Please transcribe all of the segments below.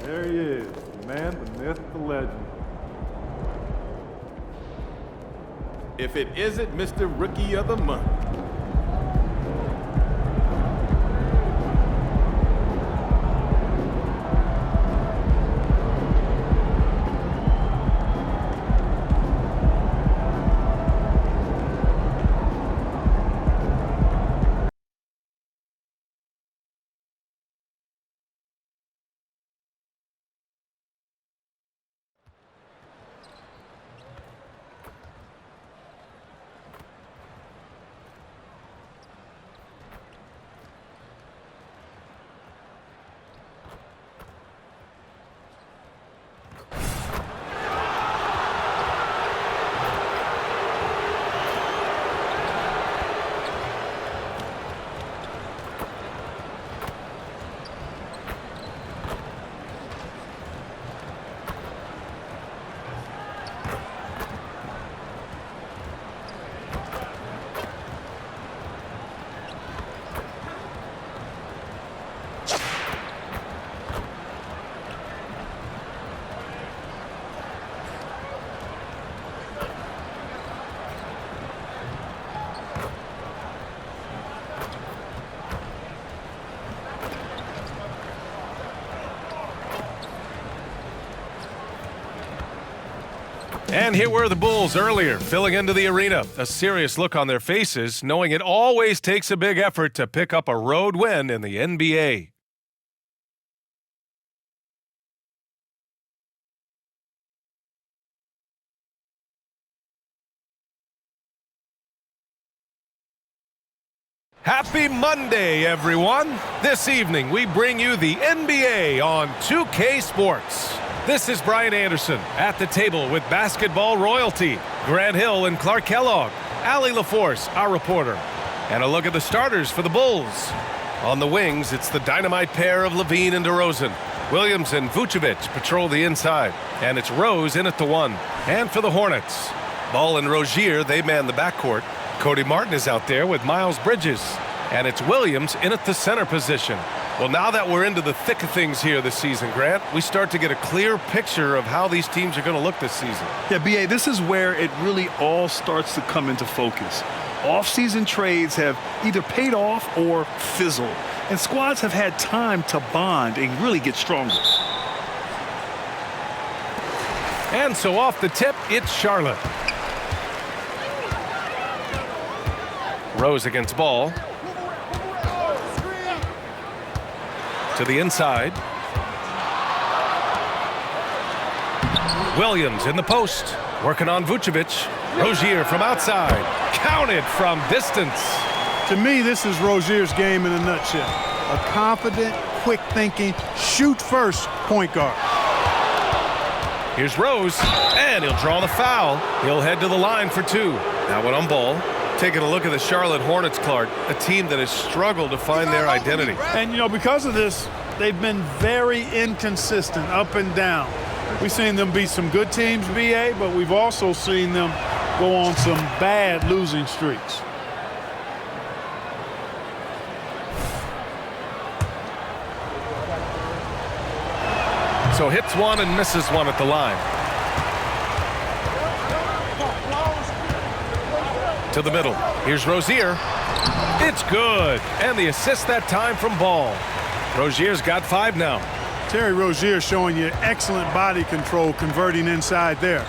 There he is, the man, the myth, the legend. If it isn't Mr. Rookie of the Month. And here were the Bulls earlier, filling into the arena. A serious look on their faces, knowing it always takes a big effort to pick up a road win in the NBA. Happy Monday, everyone. This evening, we bring you the NBA on 2K Sports. This is Brian Anderson at the table with basketball royalty, Grant Hill and Clark Kellogg, Allie LaForce, our reporter, and a look at the starters for the Bulls. On the wings, it's the dynamite pair of Levine and DeRozan. Williams and Vucevic patrol the inside, and it's Rose in at the one. And for the Hornets, Ball and Rozier, they man the backcourt. Cody Martin is out there with Miles Bridges, and it's Williams in at the center position. Well, now that we're into the thick of things here this season, Grant, we start to get a clear picture of how these teams are going to look this season. Yeah, B.A., this is where it really all starts to come into focus. Off-season trades have either paid off or fizzled, and squads have had time to bond and really get stronger. And so off the tip, it's Charlotte. Rose against Ball. To the inside. Williams in the post, working on Vucevic. Rozier from outside, counted from distance. To me, this is Rozier's game in a nutshell. A confident, quick-thinking, shoot-first point guard. Here's Rose, and he'll draw the foul. He'll head to the line for two. Now one on Ball. Taking a look at the Charlotte Hornets, Clark, a team that has struggled to find their identity. And, you know, because of this, they've been very inconsistent, up and down. We've seen them beat some good teams, BA, but we've also seen them go on some bad losing streaks. So hits one and misses one at the line. To the middle. Here's Rozier. It's good. And the assist that time from Ball. Rozier's got 5 now. Terry Rozier showing you excellent body control, converting inside there.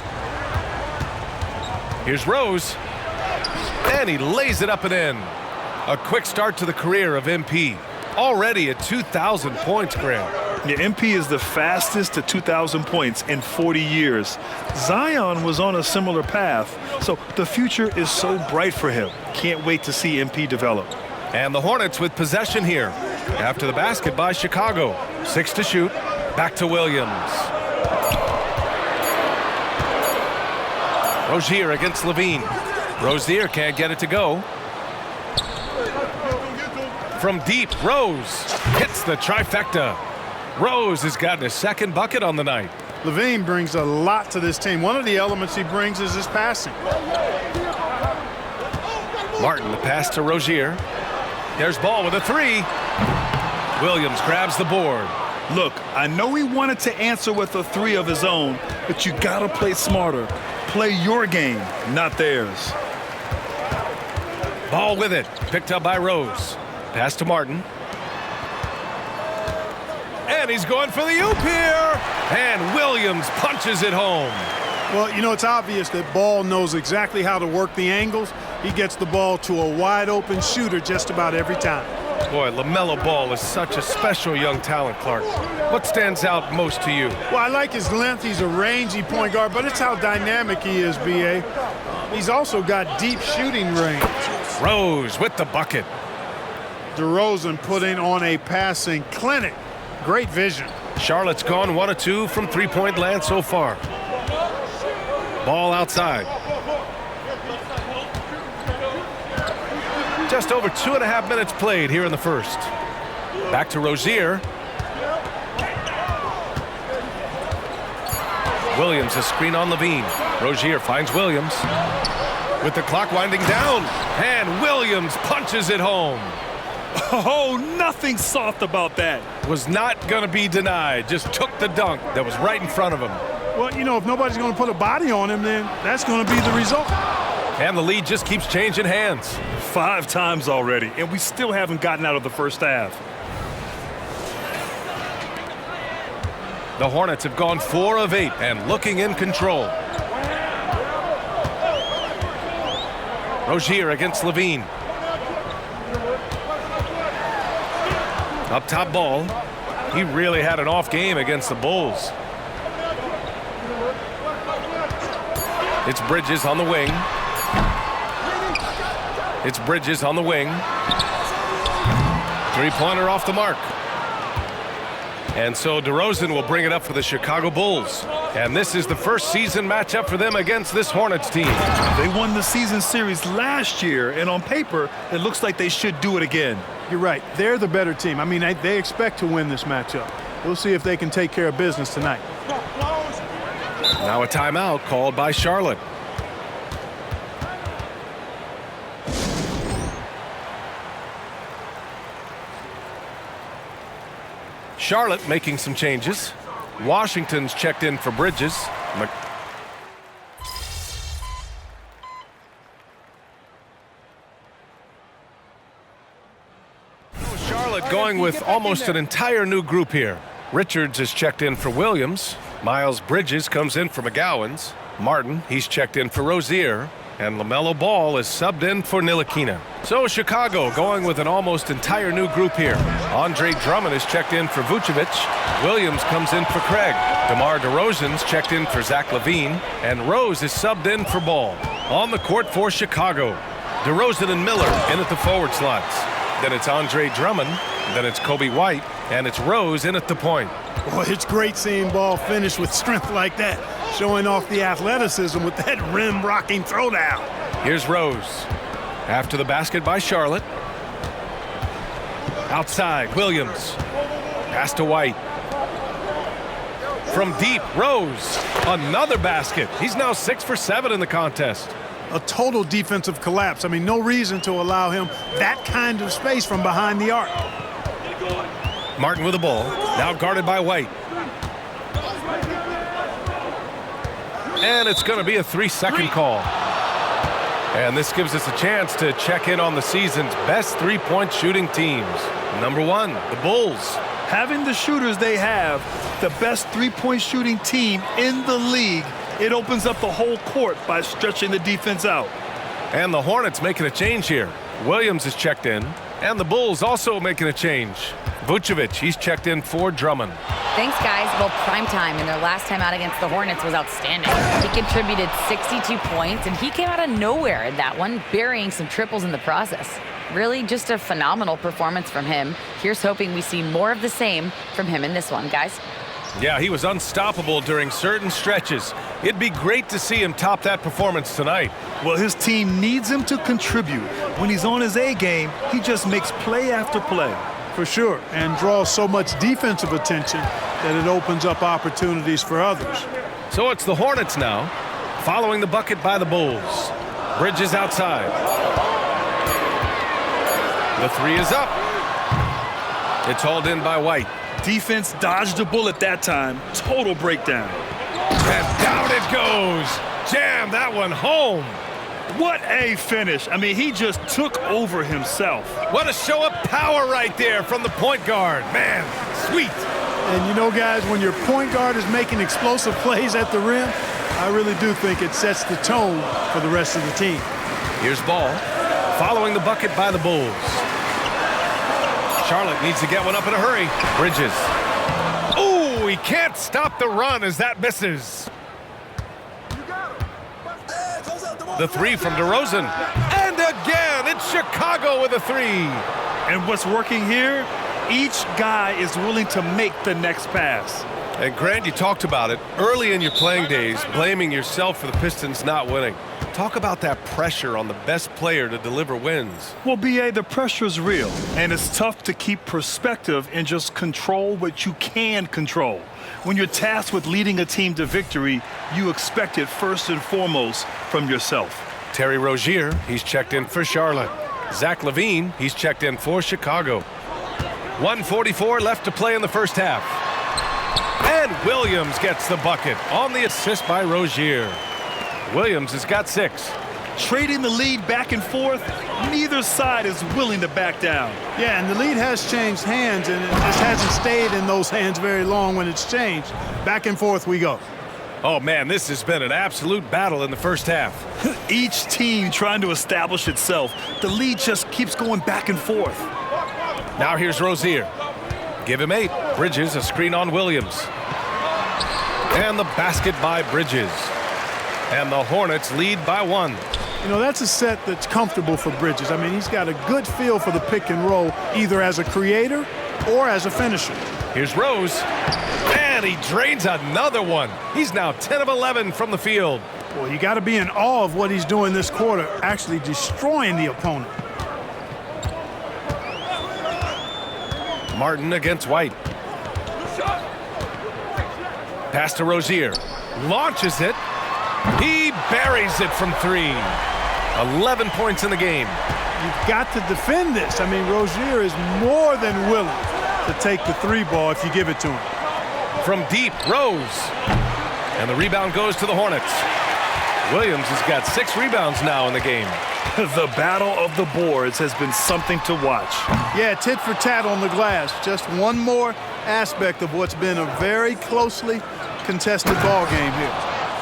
Here's Rose. And he lays it up and in. A quick start to the career of MP. Already at 2,000 points, Graham. Yeah, MP is the fastest to 2,000 points in 40 years. Zion was on a similar path, so the future is so bright for him. Can't wait to see MP develop. And the Hornets with possession here. After the basket by Chicago. 6 to shoot. Back to Williams. Rozier against Levine. Rozier can't get it to go. From deep, Rose hits the trifecta. Rose has gotten his second bucket on the night. Levine brings a lot to this team. One of the elements he brings is his passing. Martin, the pass to Rozier. There's Ball with a 3. Williams grabs the board. Look, I know he wanted to answer with a three of his own, but you gotta play smarter. Play your game, not theirs. Ball with it. Picked up by Rose. Pass to Martin. And he's going for the oop here. And Williams punches it home. Well, you know, it's obvious that Ball knows exactly how to work the angles. He gets the ball to a wide-open shooter just about every time. Boy, LaMelo Ball is such a special young talent, Clark. What stands out most to you? Well, I like his length. He's a rangy point guard, but it's how dynamic he is, B.A. He's also got deep shooting range. Rose with the bucket. DeRozan putting on a passing clinic. Great vision. Charlotte's gone 1 of 2 from three-point land so far. Ball outside. Just over 2.5 minutes played here in the first. Back to Rozier. Williams, a screen on Levine. Rozier finds Williams. With the clock winding down. And Williams punches it home. Oh, nothing soft about that. Was not going to be denied. Just took the dunk that was right in front of him. Well, you know, if nobody's going to put a body on him, then that's going to be the result. And the lead just keeps changing hands. 5 times already, and we still haven't gotten out of the first half. The Hornets have gone 4 of 8 and looking in control. Rozier against Levine. Up top Ball. He really had an off game against the Bulls. It's Bridges on the wing. It's Bridges on the wing. Three-pointer off the mark. And so DeRozan will bring it up for the Chicago Bulls. And this is the first season matchup for them against this Hornets team. They won the season series last year, and on paper, it looks like they should do it again. You're right. They're the better team. I mean, they expect to win this matchup. We'll see if they can take care of business tonight. Now a timeout called by Charlotte. Charlotte making some changes. Washington's checked in for Bridges. Charlotte going with almost an entire new group here. Richards is checked in for Williams. Miles Bridges comes in for McGowan's. Martin, he's checked in for Rozier. And LaMelo Ball is subbed in for Ntilikina. So Chicago going with an almost entire new group here. Andre Drummond is checked in for Vucevic. Williams comes in for Craig. DeMar DeRozan's checked in for Zach LaVine. And Rose is subbed in for Ball. On the court for Chicago, DeRozan and Miller in at the forward slots. Then it's Andre Drummond. Then it's Kobe White. And it's Rose in at the point. Boy, it's great seeing Ball finish with strength like that, showing off the athleticism with that rim-rocking throwdown. Here's Rose. After the basket by Charlotte. Outside, Williams. Pass to White. From deep, Rose. Another basket. He's now 6 for 7 in the contest. A total defensive collapse. I mean, no reason to allow him that kind of space from behind the arc. Martin with the ball. Now guarded by White. And it's going to be a 3-second call. And this gives us a chance to check in on the season's best three-point shooting teams. Number 1, the Bulls. Having the shooters they have, the best three-point shooting team in the league, it opens up the whole court by stretching the defense out. And the Hornets making a change here. Williams is checked in. And the Bulls also making a change. Vucevic, he's checked in for Drummond. Thanks, guys. Well, prime time in their last time out against the Hornets was outstanding. He contributed 62 points, and he came out of nowhere in that one, burying some triples in the process. Really just a phenomenal performance from him. Here's hoping we see more of the same from him in this one, guys. Yeah, he was unstoppable during certain stretches. It'd be great to see him top that performance tonight. Well, his team needs him to contribute. When he's on his A game, he just makes play after play. For sure, and draws so much defensive attention that it opens up opportunities for others. So it's the Hornets now, following the bucket by the Bulls. Bridges outside. The 3 is up. It's hauled in by White. Defense dodged a bullet that time. Total breakdown. And down it goes. Jam that one home. What a finish. I mean, he just took over himself. What a show of power right there from the point guard. Man, sweet. And you know, guys, when your point guard is making explosive plays at the rim, I really do think it sets the tone for the rest of the team. Here's Ball, following the bucket by the Bulls. Charlotte needs to get one up in a hurry. Bridges. Ooh, he can't stop the run as that misses. The three from DeRozan. And again, it's Chicago with a three. And what's working here? Each guy is willing to make the next pass. And Grant, you talked about it early in your playing days, blaming yourself for the Pistons not winning. Talk about that pressure on the best player to deliver wins. Well, B.A., the pressure is real, and it's tough to keep perspective and just control what you can control. When you're tasked with leading a team to victory, you expect it first and foremost from yourself. Terry Rozier, he's checked in for Charlotte. Zach LaVine, he's checked in for Chicago. 1:44 left to play in the first half. And Williams gets the bucket on the assist by Rozier. Williams has got 6. Trading the lead back and forth, neither side is willing to back down. Yeah, and the lead has changed hands, and it just hasn't stayed in those hands very long when it's changed. Back and forth we go. Oh, man, this has been an absolute battle in the first half. Each team trying to establish itself. The lead just keeps going back and forth. Now here's Rozier. Give him 8. Bridges, a screen on Williams. And the basket by Bridges. And the Hornets lead by 1. You know, that's a set that's comfortable for Bridges. I mean, he's got a good feel for the pick and roll, either as a creator or as a finisher. Here's Rose. And he drains another one. He's now 10 of 11 from the field. Well, you got to be in awe of what he's doing this quarter, actually destroying the opponent. Martin against White. Pass to Rozier. Launches it. He buries it from 3. 11 points in the game. You've got to defend this. I mean, Rozier is more than willing to take the 3 ball if you give it to him. From deep, Rose. And the rebound goes to the Hornets. Williams has got 6 rebounds now in the game. The battle of the boards has been something to watch. Yeah, tit for tat on the glass. Just one more aspect of what's been a very closely contested ball game here.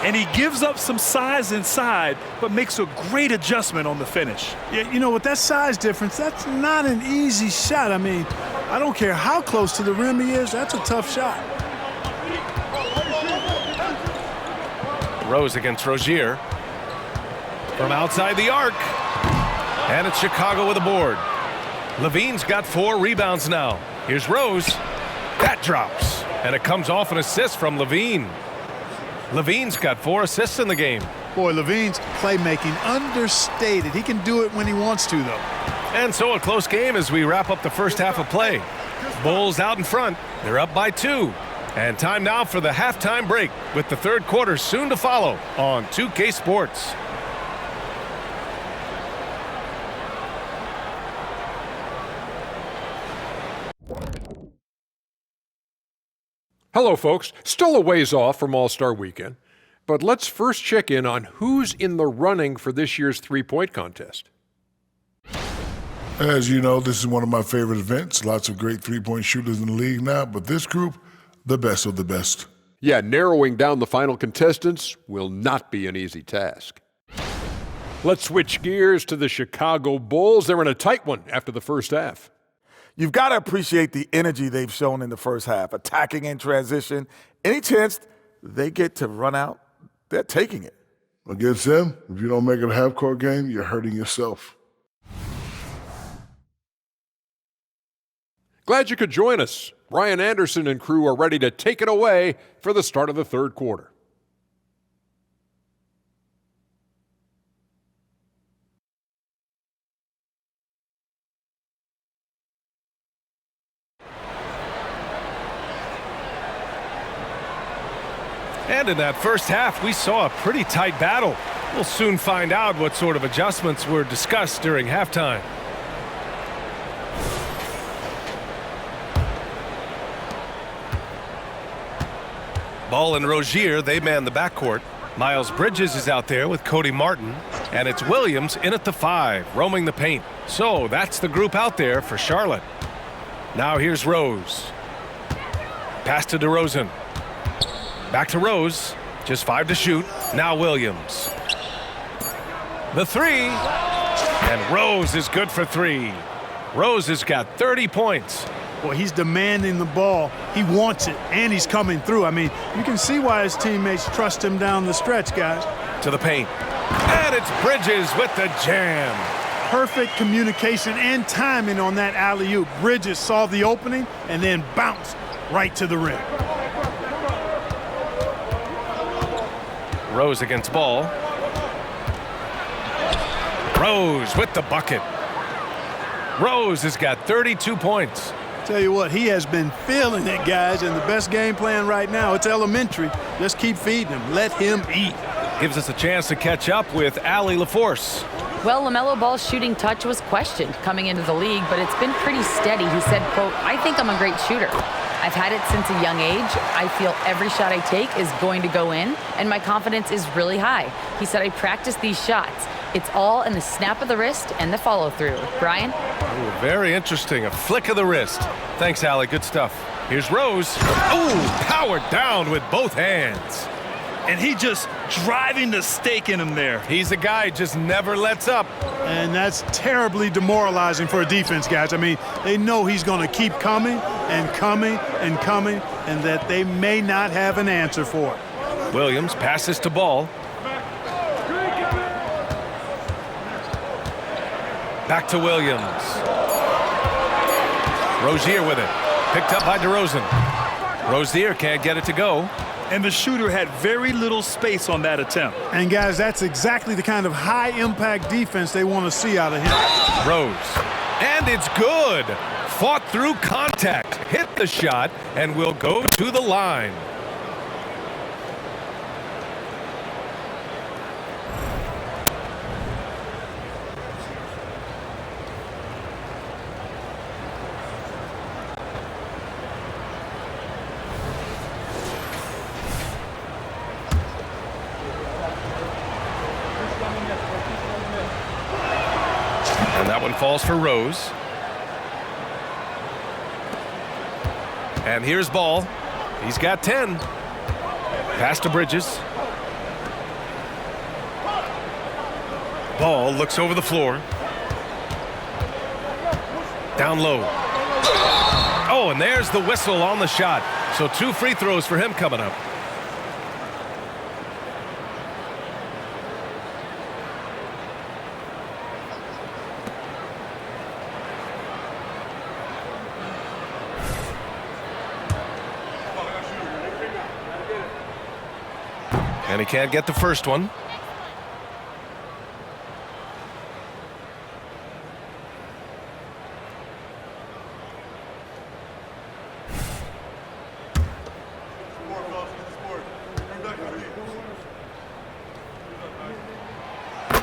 And he gives up some size inside, but makes a great adjustment on the finish. Yeah, you know, with that size difference, that's not an easy shot. I mean, I don't care how close to the rim he is, that's a tough shot. Rose against Rozier. From outside the arc. And it's Chicago with a board. LaVine's got 4 rebounds now. Here's Rose. That drops. And it comes off an assist from LaVine. LaVine's got 4 assists in the game. Boy, LaVine's playmaking understated. He can do it when he wants to, though. And so a close game as we wrap up the first half of play. Bulls out in front. They're up by 2. And time now for the halftime break with the third quarter soon to follow on 2K Sports. Hello, folks. Still a ways off from All-Star Weekend, but let's first check in on who's in the running for this year's three-point contest. As you know, this is one of my favorite events. Lots of great three-point shooters in the league now, but this group, the best of the best. Yeah, narrowing down the final contestants will not be an easy task. Let's switch gears to the Chicago Bulls. They're in a tight one after the first half. You've got to appreciate the energy they've shown in the first half, attacking in transition. Any chance they get to run out, they're taking it. Against them, if you don't make it a half-court game, you're hurting yourself. Glad you could join us. Brian Anderson and crew are ready to take it away for the start of the third quarter. And in that first half, we saw a pretty tight battle. We'll soon find out what sort of adjustments were discussed during halftime. Ball and Rozier, they man the backcourt. Miles Bridges is out there with Cody Martin. And it's Williams in at the 5, roaming the paint. So that's the group out there for Charlotte. Now here's Rose. Pass to DeRozan. Back to Rose. Just 5 to shoot. Now Williams. The 3. And Rose is good for 3. Rose has got 30 points. Well, he's demanding the ball. He wants it, and he's coming through. I mean, you can see why his teammates trust him down the stretch, guys. To the paint. And it's Bridges with the jam. Perfect communication and timing on that alley-oop. Bridges saw the opening and then bounced right to the rim. Rose against Ball. Rose with the bucket. Rose has got 32 points. Tell you what, he has been feeling it, guys, and the best game plan right now, it's elementary. Just keep feeding him. Let him eat. Gives us a chance to catch up with Allie LaForce. Well, LaMelo Ball's shooting touch was questioned coming into the league, but it's been pretty steady. He said, quote, "I think I'm a great shooter. I've had it since a young age. I feel every shot I take is going to go in, and my confidence is really high." He said, "I practice these shots. It's all in the snap of the wrist and the follow-through." Brian? Ooh, very interesting. A flick of the wrist. Thanks, Allie. Good stuff. Here's Rose. Ooh, powered down with both hands. And he just driving the stake in him there. He's a guy who just never lets up. And that's terribly demoralizing for a defense, guys. I mean, they know he's going to keep coming and coming and coming, and that they may not have an answer for it. Williams passes to Ball. Back to Williams. Rozier with it. Picked up by DeRozan. Rozier can't get it to go. And the shooter had very little space on that attempt. And, guys, that's exactly the kind of high-impact defense they want to see out of him. Rose. And it's good. Fought through contact. Hit the shot and will go to the line. And that one falls for Rose. And here's Ball. He's got 10. Pass to Bridges. Ball looks over the floor. Down low. Oh, and there's the whistle on the shot. So 2 free throws for him coming up. And he can't get the first one.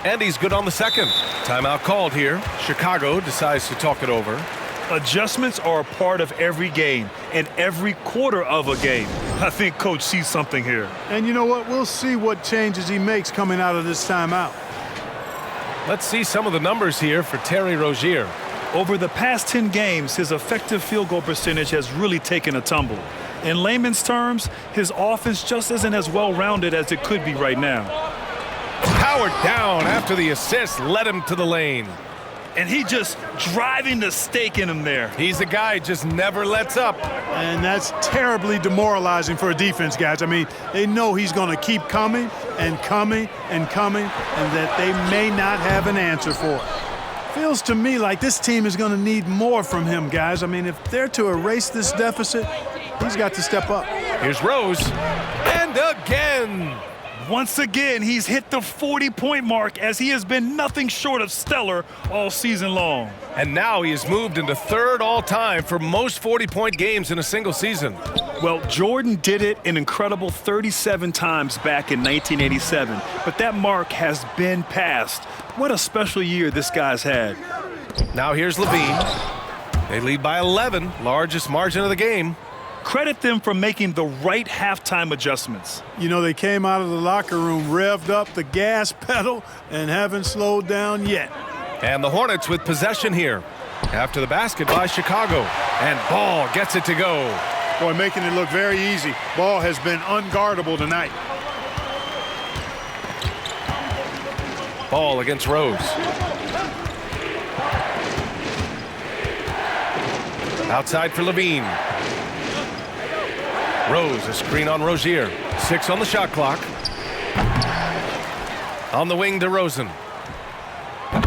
And he's good on the second. Timeout called here. Chicago decides to talk it over. Adjustments are a part of every game and every quarter of a game. I think Coach sees something here. And you know what? We'll see what changes he makes coming out of this timeout. Let's see some of the numbers here for Terry Rozier. Over the past 10 games, his effective field goal percentage has really taken a tumble. In layman's terms, his offense just isn't as well-rounded as it could be right now. Powered down after the assist led him to the lane. And he just driving the stake in him there. He's a guy who just never lets up. And that's terribly demoralizing for a defense, guys. I mean, they know he's going to keep coming and coming and coming, and that they may not have an answer for it. Feels to me like this team is going to need more from him, guys. I mean, if they're to erase this deficit, he's got to step up. Here's Rose. And again. Once again, he's hit the 40-point mark as he has been nothing short of stellar all season long. And now he has moved into third all-time for most 40-point games in a single season. Well, Jordan did it an incredible 37 times back in 1987, but that mark has been passed. What a special year this guy's had. Now here's Levine. They lead by 11, largest margin of the game. Credit them for making the right halftime adjustments. You know, they came out of the locker room, revved up the gas pedal, and haven't slowed down yet. And the Hornets with possession here. After the basket by Chicago. And Ball gets it to go. Boy, making it look very easy. Ball has been unguardable tonight. Ball against Rose. Outside for Levine. Rose, a screen on Rozier. 6 on the shot clock. On the wing, DeRozan.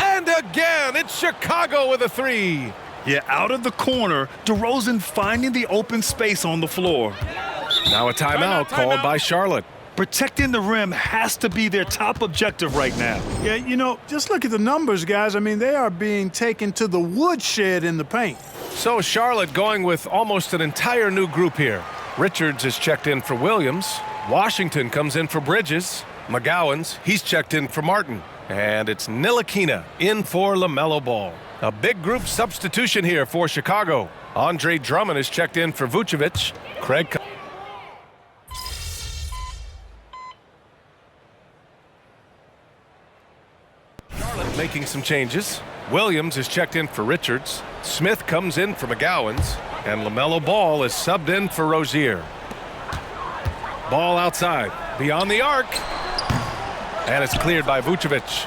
And again, it's Chicago with a 3. Yeah, out of the corner, DeRozan finding the open space on the floor. Now a timeout called by Charlotte. Protecting the rim has to be their top objective right now. Yeah, you know, just look at the numbers, guys. I mean, they are being taken to the woodshed in the paint. So Charlotte going with almost an entire new group here. Richards is checked in for Williams. Washington comes in for Bridges. McGowan's, he's checked in for Martin. And it's Ntilikina in for LaMelo Ball. A big group substitution here for Chicago. Andre Drummond is checked in for Vucevic. Craig Charlotte making some changes. Williams is checked in for Richards. Smith comes in for McGowan's. And LaMelo Ball is subbed in for Rozier. Ball outside, beyond the arc. And it's cleared by Vucevic.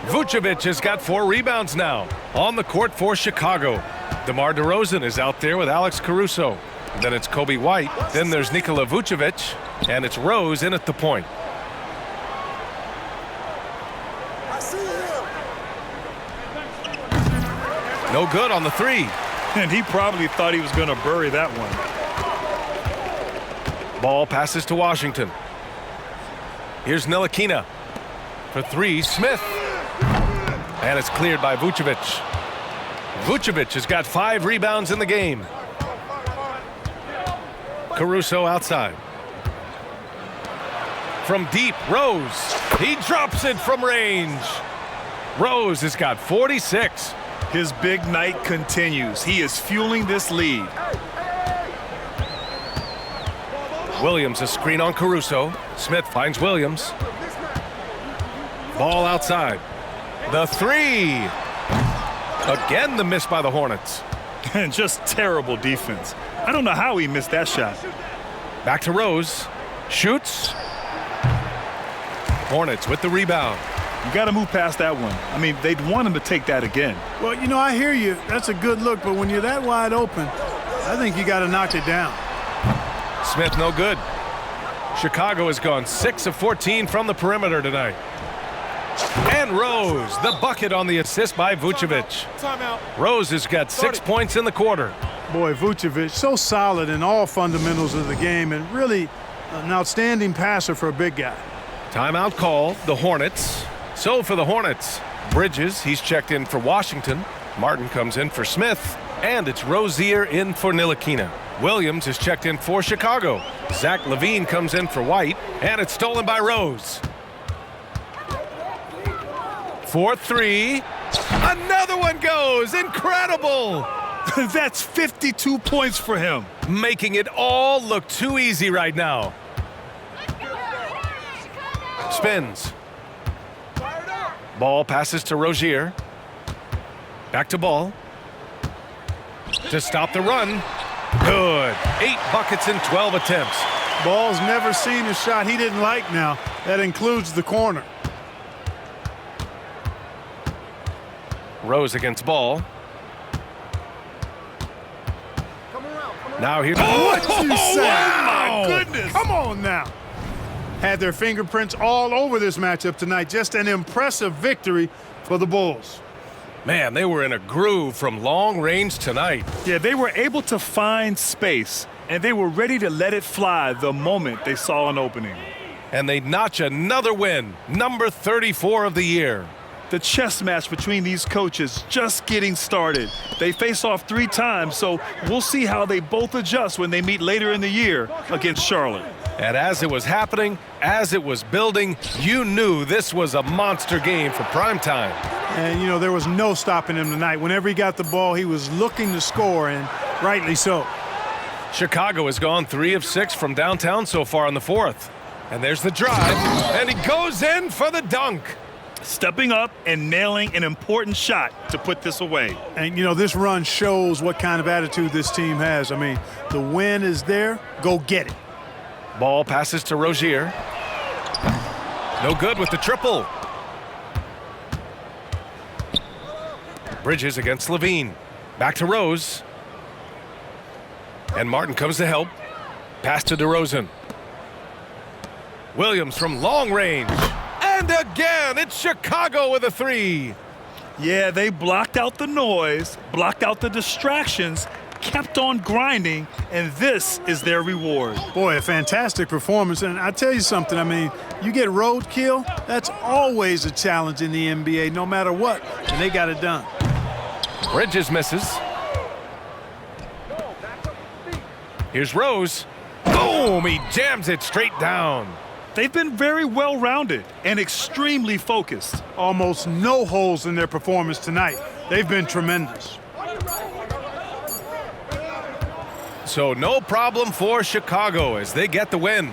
Vucevic has got 4 rebounds now on the court for Chicago. DeMar DeRozan is out there with Alex Caruso. Then it's Kobe White. Then there's Nikola Vucevic. And it's Rose in at the point. No good on the 3. And he probably thought he was going to bury that one. Ball passes to Washington. Here's Ntilikina. For 3, Smith. And it's cleared by Vucevic. Vucevic has got 5 rebounds in the game. Caruso outside. From deep, Rose. He drops it from range. Rose has got 46. His big night continues. He is fueling this lead. Williams, a screen on Caruso. Smith finds Williams. Ball outside. The 3. Again, the miss by the Hornets. And just terrible defense. I don't know how he missed that shot. Back to Rose. Shoots. Hornets with the rebound. You got to move past that one. I mean, they'd want him to take that again. Well, you know, I hear you. That's a good look, but when you're that wide open, I think you got to knock it down. Smith no good. Chicago has gone 6 of 14 from the perimeter tonight. And Rose, the bucket on the assist by Vucevic. Rose has got 6 points in the quarter. Boy, Vucevic, so solid in all fundamentals of the game and really an outstanding passer for a big guy. Timeout call, the Hornets. So for the Hornets, Bridges, he's checked in for Washington. Martin comes in for Smith. And it's Rozier in for Ntilikina. Williams is checked in for Chicago. Zach LaVine comes in for White. And it's stolen by Rose. 4-3. Another one goes. Incredible. That's 52 points for him. Making it all look too easy right now. Spins. Ball passes to Rozier. Back to Ball. To stop the run. Good. 8 buckets in 12 attempts. Ball's never seen a shot he didn't like now. That includes the corner. Rose against Ball. Now here's... What you say? my goodness. Come on now. Had their fingerprints all over this matchup tonight. Just an impressive victory for the Bulls. Man, they were in a groove from long range tonight. Yeah, they were able to find space, and they were ready to let it fly the moment they saw an opening. And they notch another win, number 34 of the year. The chess match between these coaches just getting started. They face off 3 times, so we'll see how they both adjust when they meet later in the year against Charlotte. And as it was happening, as it was building, you knew this was a monster game for primetime. And, you know, there was no stopping him tonight. Whenever he got the ball, he was looking to score, and rightly so. Chicago has gone 3 of 6 from downtown so far in the fourth. And there's the drive, and he goes in for the dunk. Stepping up and nailing an important shot to put this away. And, you know, this run shows what kind of attitude this team has. I mean, the win is there. Go get it. Ball passes to Rozier. No good with the triple. Bridges against Levine. Back to Rose. And Martin comes to help. Pass to DeRozan. Williams from long range. And again, it's Chicago with a 3. Yeah, they blocked out the noise, blocked out the distractions, kept on grinding, and this is their reward. Boy, a fantastic performance. And I tell you something, I mean, you get roadkill, that's always a challenge in the NBA, no matter what, and they got it done. Bridges misses. Here's Rose. Boom! He jams it straight down. They've been very well-rounded and extremely focused. Almost no holes in their performance tonight. They've been tremendous. So no problem for Chicago as they get the win.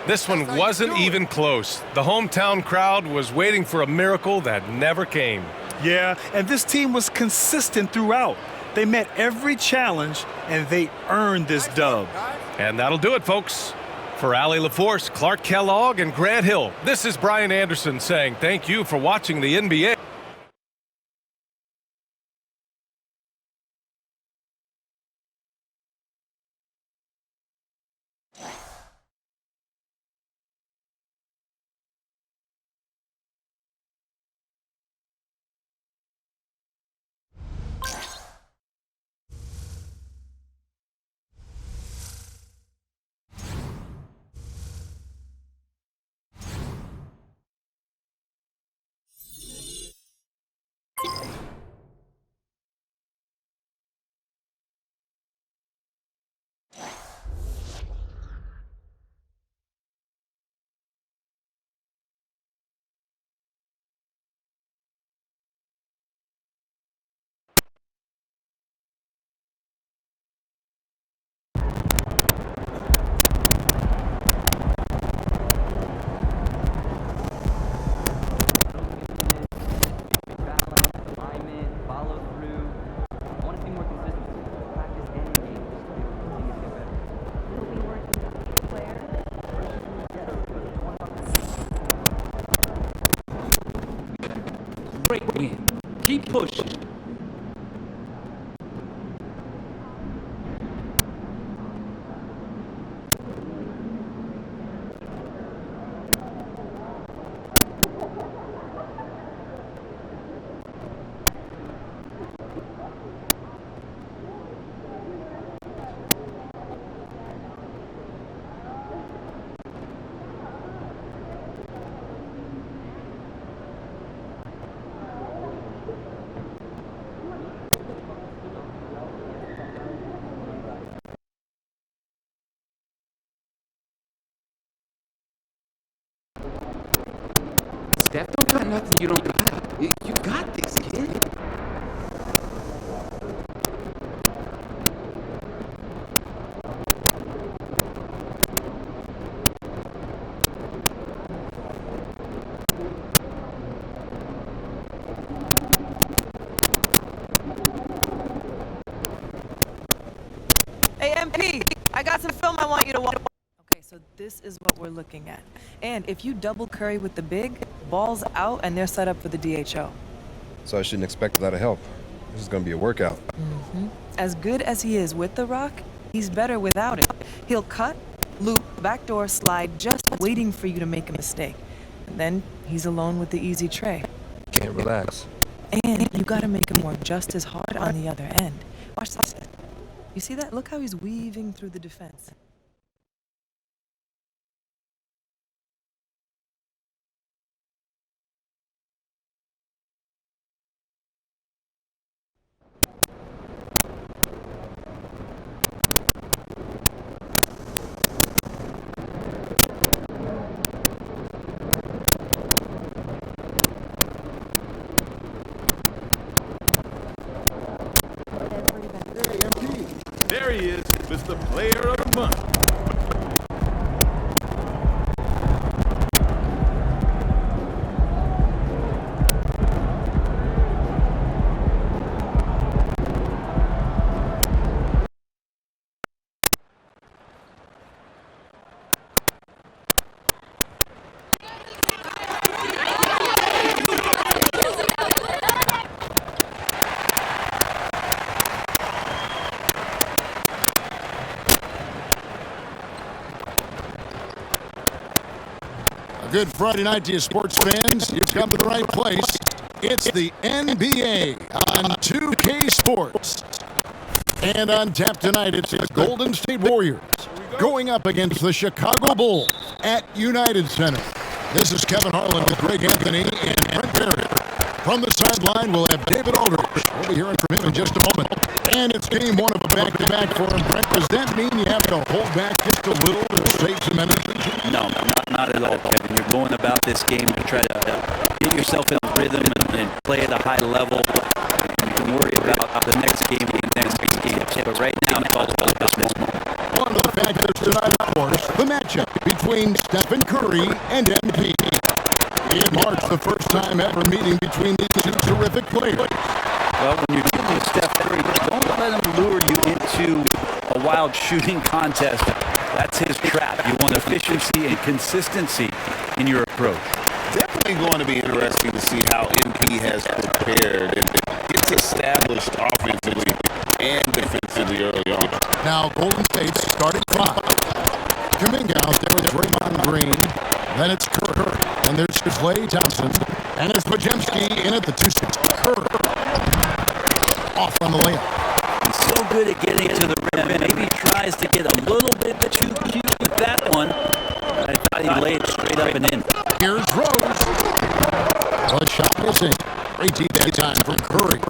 This one wasn't even close. The hometown crowd was waiting for a miracle that never came. Yeah, and this team was consistent throughout. They met every challenge, and they earned this dub. And that'll do it, folks. For Allie LaForce, Clark Kellogg, and Grant Hill, this is Brian Anderson saying thank you for watching the NBA. Great win. Keep pushing. Steph, don't got nothing you don't got. You got this, kid. Hey, MP, I got some film I want you to watch. Okay, so this is what we're looking at. And if you double Curry with the big, ball's out and they're set up for the DHO. So I shouldn't expect a lot of help. This is going to be a workout. As good as he is with the rock, he's better without it. He'll cut, loop, backdoor slide, just waiting for you to make a mistake. And then he's alone with the easy tray. Can't relax. And you gotta make him work just as hard on the other end. Watch this. You see that? Look how he's weaving through the defense. There he is, Mr. the Player of the Month. Good Friday night to you, sports fans. You've come to the right place. It's the NBA on 2K Sports. And on tap tonight, it's the Golden State Warriors going up against the Chicago Bulls at United Center. This is Kevin Harlan with Greg Anthony and Brent Derrick. From the sideline, we'll have David Aldridge. We'll be hearing from him in just a moment. And it's game one of a back-to-back for him, Brent. Does that mean you have to hold back just a little to save some energy? No, not at all, Kevin. You're going about this game to try to get yourself in rhythm and play at a high level. You can worry about the next game and the next game. But right now, it's all about this moment. One of the factors tonight, of course, the matchup between Stephen Curry and MP. In March, the first time ever meeting between these two terrific players. Well, when you're dealing with Steph Curry, don't let him lure you into a wild shooting contest. That's his trap. You want efficiency and consistency in your approach. Definitely going to be interesting to see how MP has prepared and gets established offensively and defensively early on. Now, Golden State's starting five. Kuminga out there with Draymond Green. Then it's Kerr. And there's Klay Thompson. And it's Podziemski in at the 2-6. Kerr off on the layup. He's so good at getting to the rim. Maybe he tries to get a little bit too cute with that one. I thought he laid it straight up and in. Here's Rose. The shot missing. Great deep that time from Curry.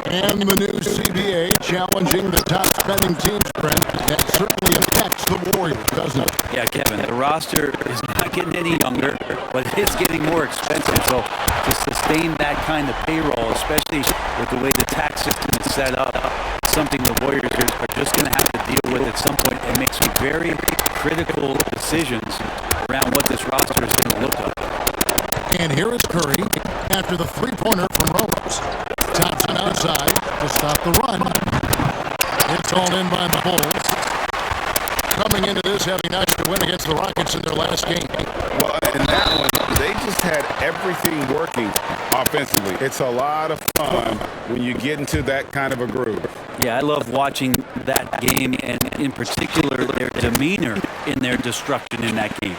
And the new CBA challenging the top spending teams, Brent. That certainly impacts the Warriors, doesn't it? Yeah, Kevin, the roster is not getting any younger, but it's getting more expensive. So to sustain that kind of payroll, especially with the way the tax system is set up, something the Warriors are just going to have to deal with at some point. It makes some very critical decisions around what this roster is going to look like. And here is Curry after the three-pointer from Rose. Thompson outside to stop the run. It's all in by the Bulls. Coming into this having not to win against the Rockets in their last game. Well, in that one, they just had everything working offensively. It's a lot of fun when you get into that kind of a groove. Yeah, I love watching that game, and in particular, their demeanor in their destruction in that game.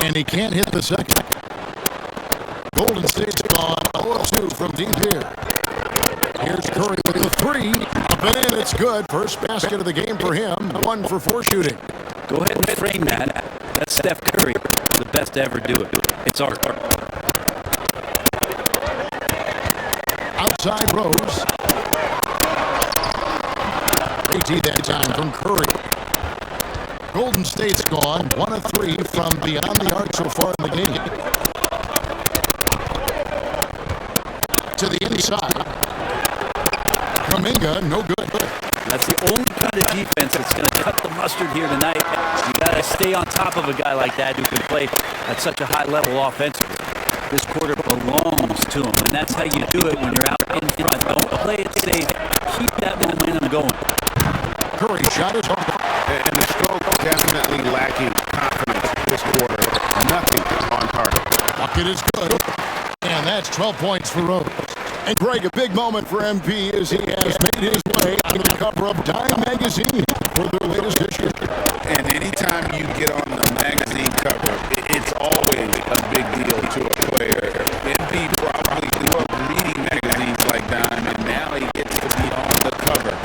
And he can't hit the second. Golden State's gone 0-2 from deep here. Here's Curry with the three. Up and in, it's good. First basket of the game for him. 1 for 4 shooting. Go ahead and frame that. That's Steph Curry, the best to ever do it. It's art. Outside Rose. Great D that time from Curry. Golden State's gone 1 of 3 from beyond the arc so far in the game. To the inside. Kuminga, no good. That's the only kind of defense that's going to cut the mustard here tonight. You got to stay on top of a guy like that who can play at such a high level offensively. This quarter belongs to him, and that's how you do it when you're out in front. Don't play it safe. Keep that momentum going. Curry shot is off. And the stroke definitely lacking confidence this quarter. Nothing on target. Bucket is good. And that's 12 points for Rose. And Greg, a big moment for MP as he has made his way onto the cover of Time magazine for their latest issue. And anytime you get on the magazine cover, it's always a big deal to a player. MP probably grew up reading magazines like Dime, and now he gets to be on the cover.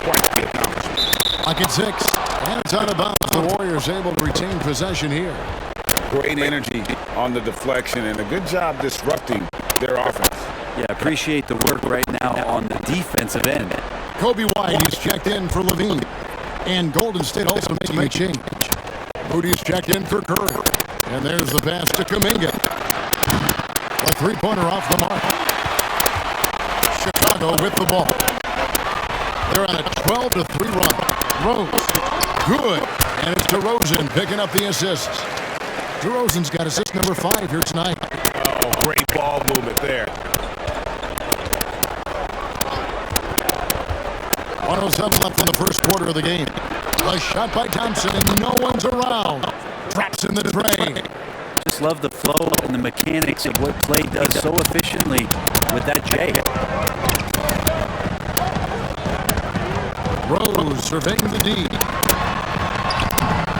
Quite the accomplishment. Bucket 6. And it's out of bounds. The Warriors able to retain possession here. Great energy on the deflection and a good job disrupting their offense. Yeah, appreciate the work right now on the defensive end. Kobe White is checked in for Levine. And Golden State also making a change. Moody's checked in for Curry. And there's the pass to Kuminga. A three-pointer off the mark. Chicago with the ball. They're on a 12-3 run. Rose, good. And it's DeRozan picking up the assists. DeRozan's got assist number 5 here tonight. Oh, great ball movement there. 107 left in the first quarter of the game. A shot by Thompson, and no one's around. Drops in the tray. Just love the flow and the mechanics of what Clay does so efficiently with that J. Rose surveying the D.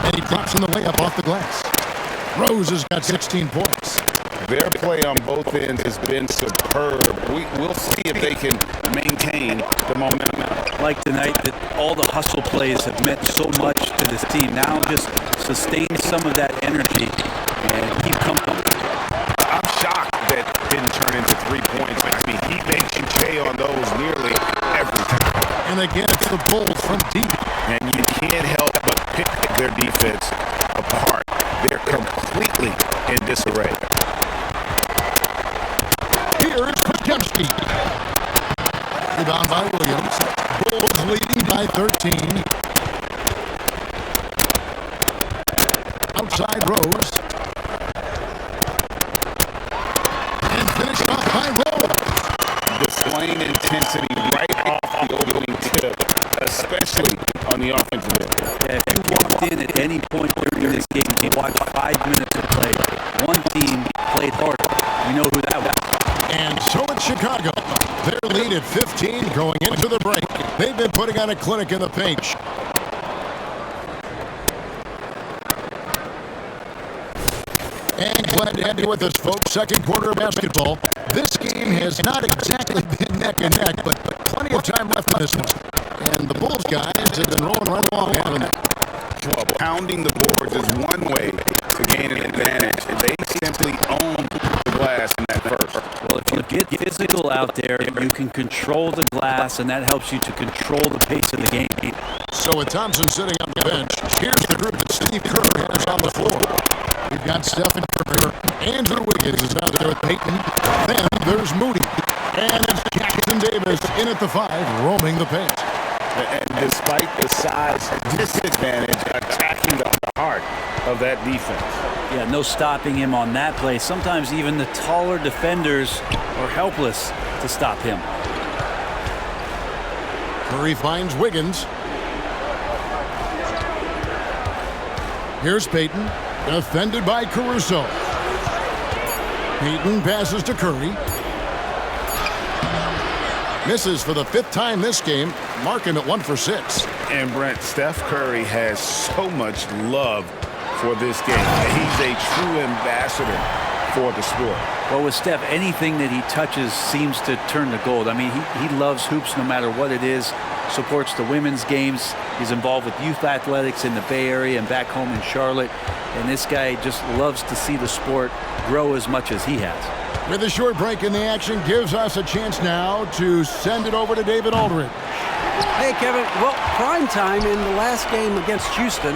And he drops in the layup off the glass. Rose has got 16 points. Their play on both ends has been superb. We'll see if they can maintain the momentum. Like tonight, that all the hustle plays have meant so much to this team. Now just sustain some of that energy and keep coming. I'm shocked that didn't turn into 3 points. I mean, he makes you pay on those nearly every time. And again, it's the Bulls from deep. And you can't help but pick their defense apart. They're completely in disarray. Here's Krzyzewski. Rebound by Williams. Bulls leading by 13. Outside Rose. And finished off by Rose. Displaying intensity right off the opening tip, especially on the offensive end. Yeah, if you walked in at any point during this game and watched 5 minutes of play, one team played harder. You know who that was. And so it's Chicago. Their lead at 15 going into the break. They've been putting on a clinic in the paint. And glad to have you with us, folks. Second quarter of basketball. This game has not exactly been neck and neck, but plenty of time left on this one. And the Bulls guys have been rolling right along, haven't they? Well, pounding the boards is one way to gain an advantage. They simply own the glass in that first. Well, if you get physical out there, you can control the glass, and that helps you to control the pace of the game. So with Thompson sitting on the bench, here's the group that Steve Kerr has on the floor. We've got Stephen Curry. Andrew Wiggins is out there with Peyton. Then there's Moody. And it's Jackson Davis in at the 5, roaming the paint. And despite the size disadvantage, attacking the heart of that defense. Yeah, no stopping him on that play. Sometimes even the taller defenders are helpless to stop him. Curry finds Wiggins. Here's Peyton, defended by Caruso. Peyton passes to Curry. Misses for the 5th time this game, marking it 1 for 6. And Brent, Steph Curry has so much love for this game. He's a true ambassador for the sport. Well, with Steph, anything that he touches seems to turn to gold. I mean, he loves hoops no matter what it is, supports the women's games. He's involved with youth athletics in the Bay Area and back home in Charlotte. And this guy just loves to see the sport grow as much as he has. With a short break in the action, gives us a chance now to send it over to David Aldridge. Hey, Kevin. Well, prime time in the last game against Houston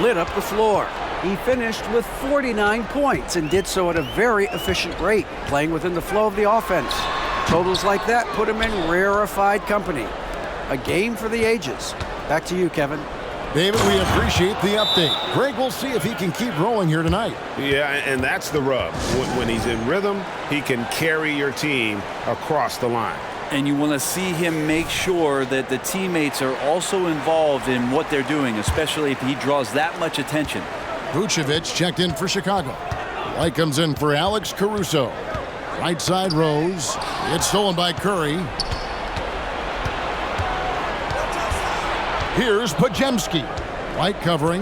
lit up the floor. He finished with 49 points and did so at a very efficient rate, playing within the flow of the offense. Totals like that put him in rarefied company. A game for the ages. Back to you, Kevin. David, we appreciate the update. Greg, we'll see if he can keep rolling here tonight. Yeah, and that's the rub. When he's in rhythm, he can carry your team across the line. And you want to see him make sure that the teammates are also involved in what they're doing, especially if he draws that much attention. Vucevic checked in for Chicago. White comes in for Alex Caruso. Right side Rose. It's stolen by Curry. Here's Pajemski. White covering.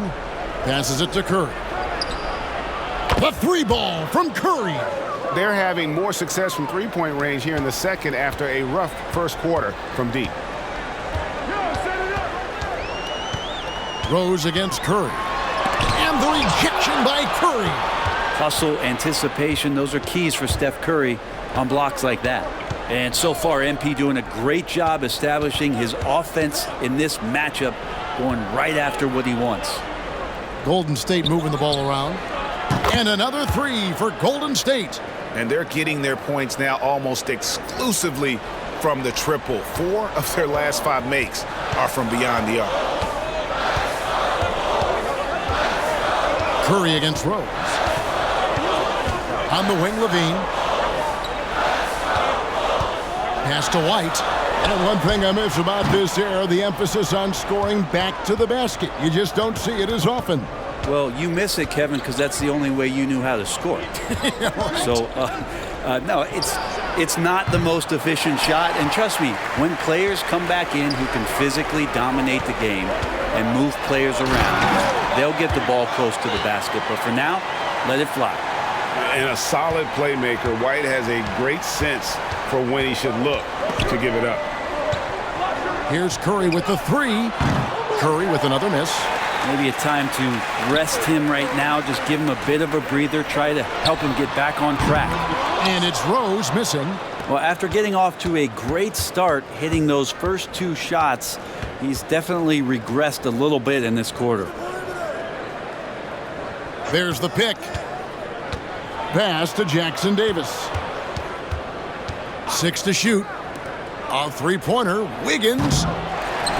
Passes it to Curry. The 3 ball from Curry. They're having more success from three-point range here in the second after a rough first quarter from deep. Rose against Curry. And the rejection by Curry. Hustle, anticipation, those are keys for Steph Curry on blocks like that. And so far, MP doing a great job establishing his offense in this matchup, going right after what he wants. Golden State moving the ball around. And another 3 for Golden State. And they're getting their points now almost exclusively from the triple. 4 of their last 5 makes are from beyond the arc. Curry against Rose. On the wing, Levine. Pass to White. And one thing I miss about this era, the emphasis on scoring back to the basket. You just don't see it as often. Well, you miss it, Kevin, because that's the only way you knew how to score. Right. So, no, it's not the most efficient shot. And trust me, when players come back in who can physically dominate the game and move players around, they'll get the ball close to the basket. But for now, let it fly. And a solid playmaker, White has a great sense for when he should look to give it up. Here's Curry with the 3. Curry with another miss. Maybe a time to rest him right now. Just give him a bit of a breather. Try to help him get back on track. And it's Rose missing. Well, after getting off to a great start, hitting those first 2 shots, he's definitely regressed a little bit in this quarter. There's the pick. Pass to Jackson Davis. 6 to shoot. A 3-pointer. Wiggins.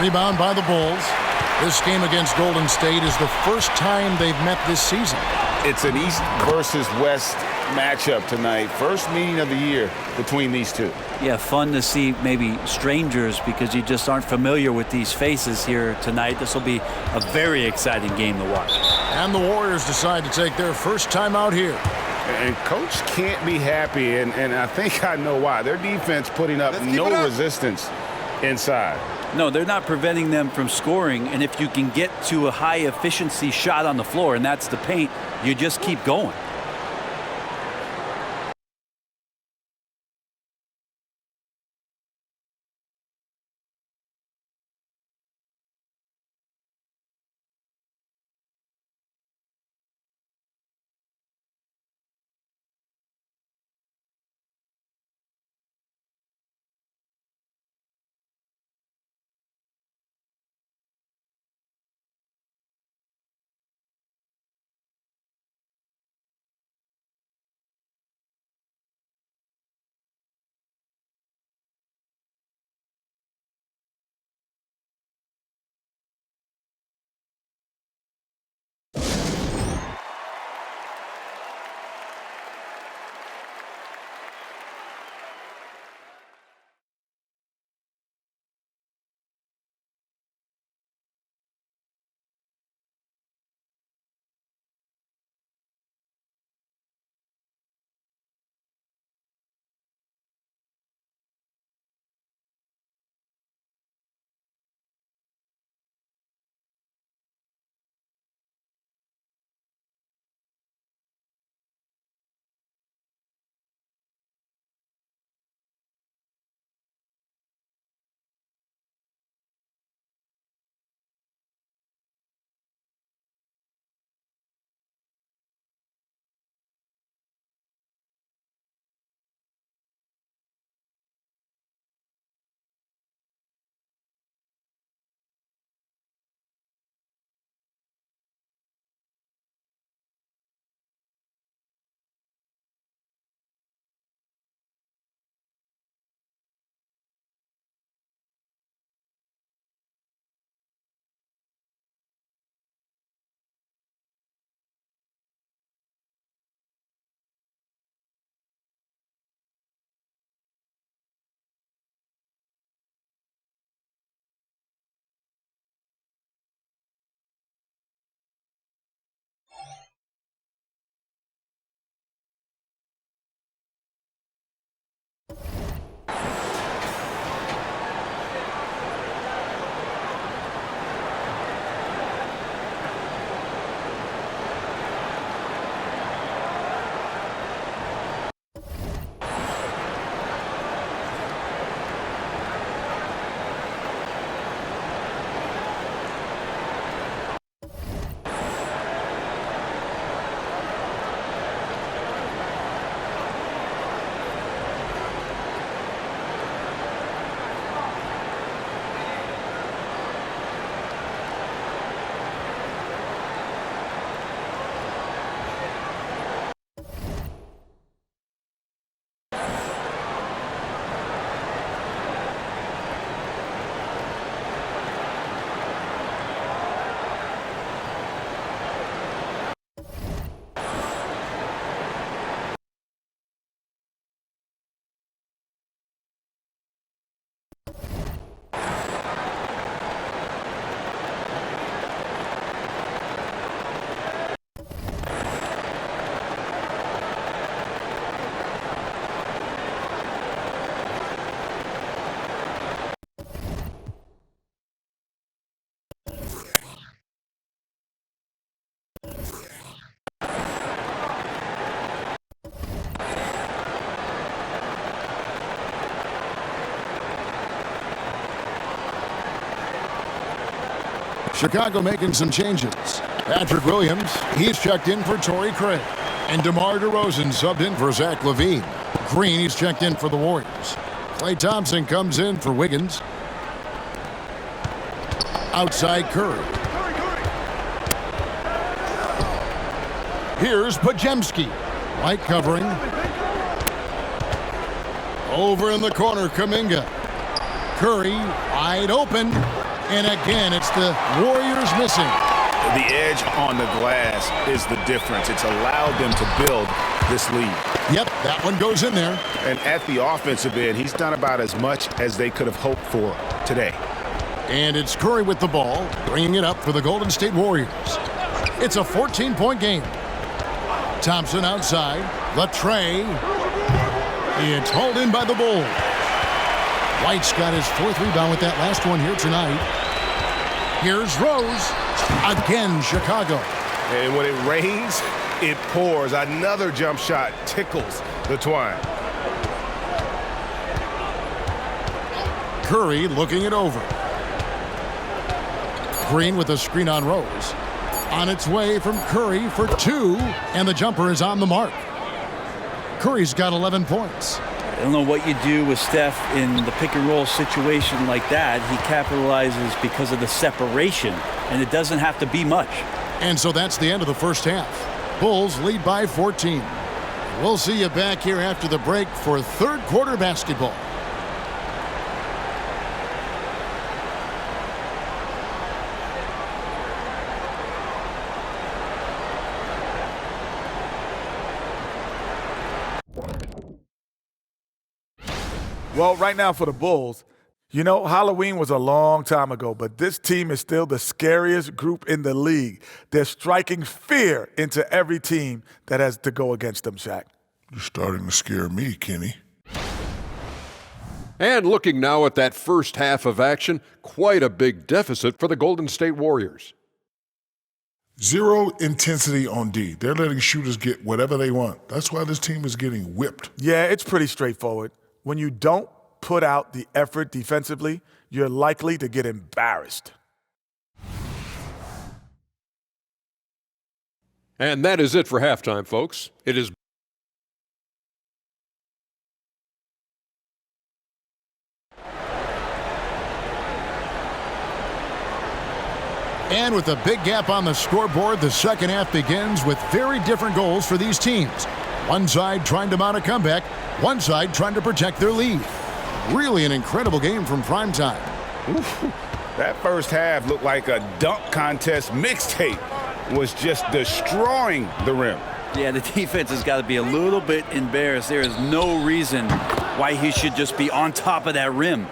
Rebound by the Bulls. This game against Golden State is the first time they've met this season. It's an East versus West matchup tonight. First meeting of the year between these two. Yeah, fun to see maybe strangers because you just aren't familiar with these faces here tonight. This will be a very exciting game to watch. And the Warriors decide to take their first time out here. And Coach can't be happy, and I think I know why. Their defense putting up no resistance inside. No, they're not preventing them from scoring, and if you can get to a high-efficiency shot on the floor, and that's the paint, you just keep going. Chicago making some changes. Patrick Williams, he's checked in for Torrey Craig. And DeMar DeRozan subbed in for Zach LaVine. Green, he's checked in for the Warriors. Klay Thompson comes in for Wiggins. Outside Curry. Here's Podziemski. White covering. Over in the corner, Kuminga. Curry wide open. And again, it's the Warriors missing. The edge on the glass is the difference. It's allowed them to build this lead. Yep, that one goes in there. And at the offensive end, he's done about as much as they could have hoped for today. And it's Curry with the ball, bringing it up for the Golden State Warriors. It's a 14-point game. Thompson outside. The tray. It's hauled in by the Bulls. White's got his 4th rebound with that last one here tonight. Here's Rose. Again, Chicago. And when it rains, it pours. Another jump shot tickles the twine. Curry looking it over. Green with a screen on Rose. On its way from Curry for 2, and the jumper is on the mark. Curry's got 11 points. I don't know what you do with Steph in the pick-and-roll situation like that. He capitalizes because of the separation, and it doesn't have to be much. And so that's the end of the first half. Bulls lead by 14. We'll see you back here after the break for third quarter basketball. Well, right now for the Bulls, you know, Halloween was a long time ago, but this team is still the scariest group in the league. They're striking fear into every team that has to go against them, Shaq. You're starting to scare me, Kenny. And looking now at that first half of action, quite a big deficit for the Golden State Warriors. 0 intensity on D. They're letting shooters get whatever they want. That's why this team is getting whipped. Yeah, it's pretty straightforward. When you don't put out the effort defensively, you're likely to get embarrassed. And that is it for halftime, folks. It is And with a big gap on the scoreboard, the second half begins with very different goals for these teams. One side trying to mount a comeback, one side trying to protect their lead. Really an incredible game from primetime. That first half looked like a dunk contest mixtape. Was just destroying the rim. Yeah, the defense has got to be a little bit embarrassed. There is no reason why he should just be on top of that rim.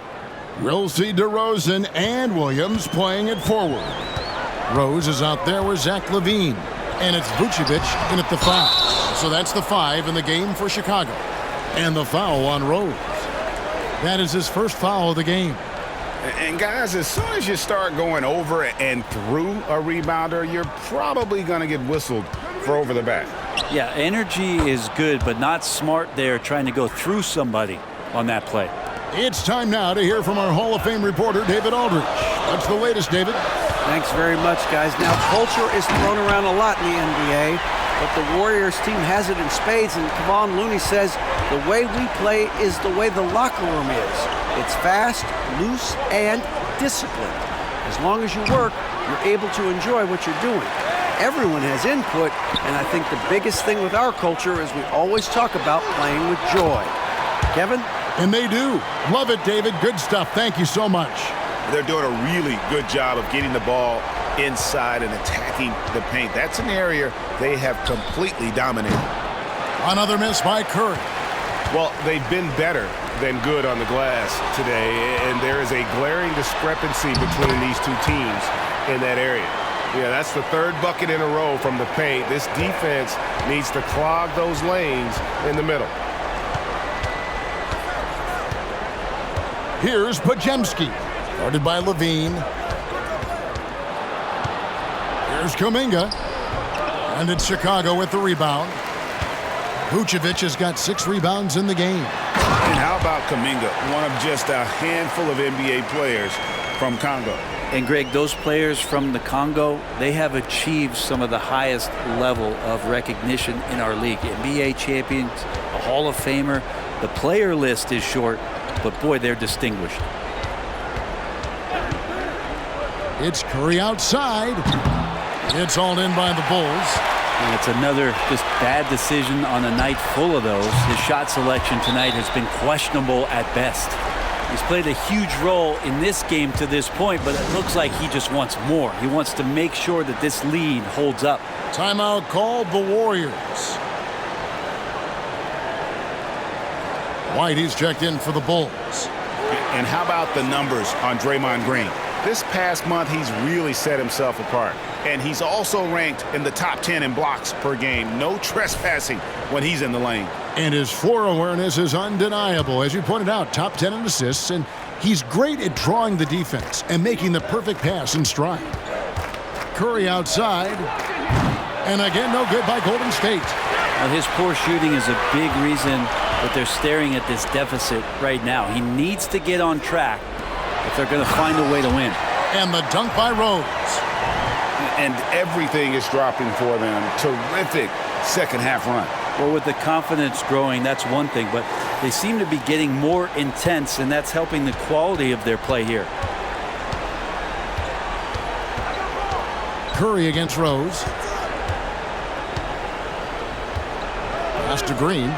We'll see DeRozan and Williams playing it forward. Rose is out there with Zach LaVine. And it's Vucevic in at the foul. So that's the 5 in the game for Chicago. And the foul on Rose. That is his first foul of the game. And guys, as soon as you start going over and through a rebounder, you're probably going to get whistled for over the back. Yeah, energy is good, but not smart there trying to go through somebody on that play. It's time now to hear from our Hall of Fame reporter, David Aldridge. What's the latest, David? Thanks very much, guys. Now, culture is thrown around a lot in the NBA, but the Warriors team has it in spades, and Kevon Looney says the way we play is the way the locker room is. It's fast, loose, and disciplined. As long as you work, you're able to enjoy what you're doing. Everyone has input, and I think the biggest thing with our culture is we always talk about playing with joy. Kevin? And they do. Love it, David. Good stuff. Thank you so much. They're doing a really good job of getting the ball inside and attacking the paint. That's an area they have completely dominated. Another miss by Curry. Well, they've been better than good on the glass today, and there is a glaring discrepancy between these two teams in that area. Yeah, that's the third bucket in a row from the paint. This defense needs to clog those lanes in the middle. Here's Podziemski, guarded by LaVine. Here's Kuminga, and it's Chicago with the rebound. Vucevic has got 6 rebounds in the game. And how about Kuminga, one of just a handful of NBA players from Congo? And Greg, those players from the Congo, they have achieved some of the highest level of recognition in our league. NBA champions, a Hall of Famer. The player list is short, but boy, they're distinguished. It's Curry outside. It's hauled in by the Bulls. And it's another just bad decision on a night full of those. His shot selection tonight has been questionable at best. He's played a huge role in this game to this point, but it looks like he just wants more. He wants to make sure that this lead holds up. Timeout called the Warriors. White, he's checked in for the Bulls. And how about the numbers on Draymond Green? This past month, he's really set himself apart. And he's also ranked in the top 10 in blocks per game. No trespassing when he's in the lane. And his floor awareness is undeniable. As you pointed out, top 10 in assists, and he's great at drawing the defense and making the perfect pass in stride. Curry outside. And again, no good by Golden State. Well, his poor shooting is a big reason that they're staring at this deficit right now. He needs to get on track if they're going to find a way to win. And the dunk by Rose. And everything is dropping for them. Terrific second half run. Well, with the confidence growing, that's one thing, but they seem to be getting more intense, and that's helping the quality of their play here. Curry against Rose. Pass to Green.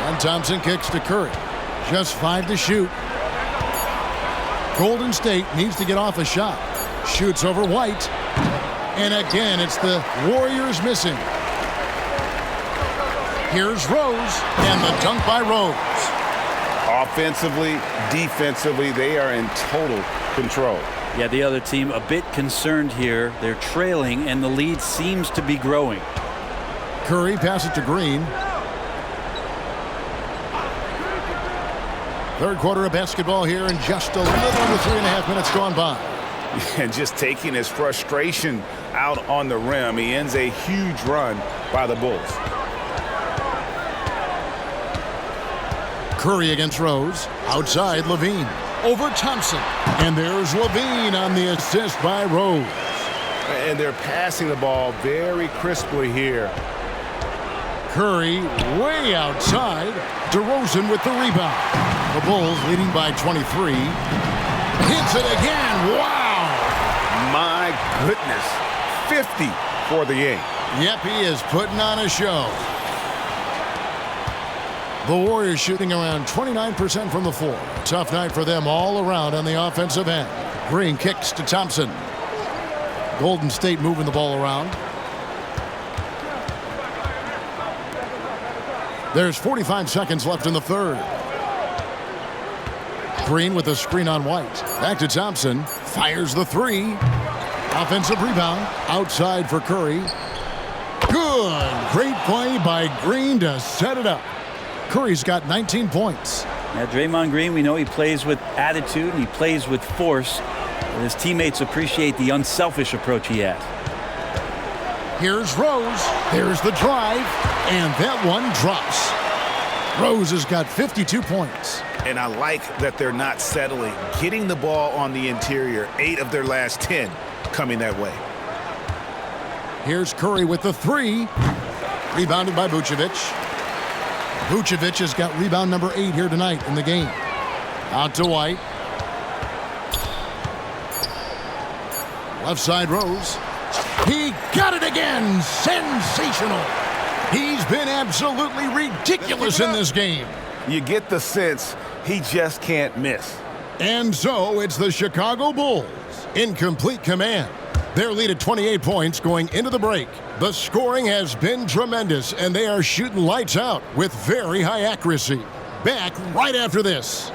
And Thompson kicks to Curry. Just 5 to shoot. Golden State needs to get off a shot. Shoots over White. And again, it's the Warriors missing. Here's Rose. And the dunk by Rose. Offensively, defensively, they are in total control. Yeah, the other team a bit concerned here. They're trailing, and the lead seems to be growing. Curry passes to Green. Third quarter of basketball here, and just a little over 3.5 minutes gone by. And just taking his frustration out on the rim, he ends a huge run by the Bulls. Curry against Rose. Outside, Levine. Over Thompson. And there's Levine on the assist by Rose. And they're passing the ball very crisply here. Curry way outside. DeRozan with the rebound. The Bulls leading by 23. Hits it again. Wow. My goodness. 50 for the game. Yep, he is putting on a show. The Warriors shooting around 29% from the floor. Tough night for them all around on the offensive end. Green kicks to Thompson. Golden State moving the ball around. There's 45 seconds left in the third. Green with a screen on White. Back to Thompson. Fires the three. Offensive rebound. Outside for Curry. Good. Great play by Green to set it up. Curry's got 19 points. Now, Draymond Green, we know he plays with attitude and he plays with force. And his teammates appreciate the unselfish approach he has. Here's Rose. There's the drive. And that one drops. Rose has got 52 points. And I like that they're not settling. Getting the ball on the interior. 8 of their last 10 coming that way. Here's Curry with the three. Rebounded by Vucevic. Vucevic has got rebound number 8 here tonight in the game. Out to White. Left side Rose. He got it again. Sensational. He's been absolutely ridiculous in this game. You get the sense he just can't miss. And so it's the Chicago Bulls in complete command. Their lead at 28 points going into the break. The scoring has been tremendous, and they are shooting lights out with very high accuracy. Back right after this.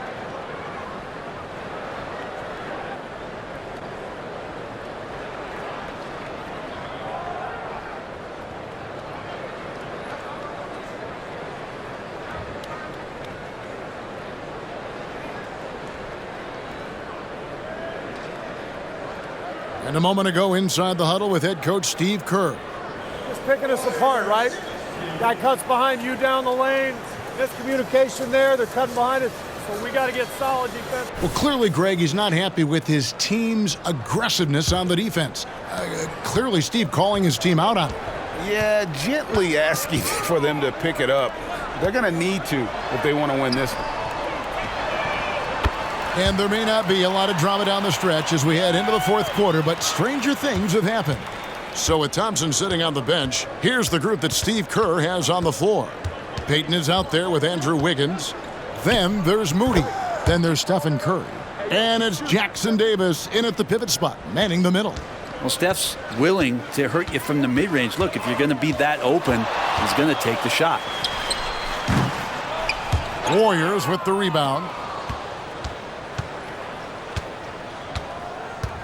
And a moment ago inside the huddle with head coach Steve Kerr. Just picking us apart, right? Guy cuts behind you down the lane. Miscommunication there. They're cutting behind us. but we got to get solid defense. Well, clearly, Greg, he's not happy with his team's aggressiveness on the defense. Clearly, Steve calling his team out on it. Yeah, gently asking for them to pick it up. They're going to need to if they want to win this. And there may not be a lot of drama down the stretch as we head into the fourth quarter, but stranger things have happened. So with Thompson sitting on the bench, here's the group that Steve Kerr has on the floor. Peyton is out there with Andrew Wiggins. Then there's Moody. Then there's Stephen Curry. And it's Jackson Davis in at the pivot spot, manning the middle. Well, Steph's willing to hurt you from the mid-range. Look, if you're going to be that open, he's going to take the shot. Warriors with the rebound.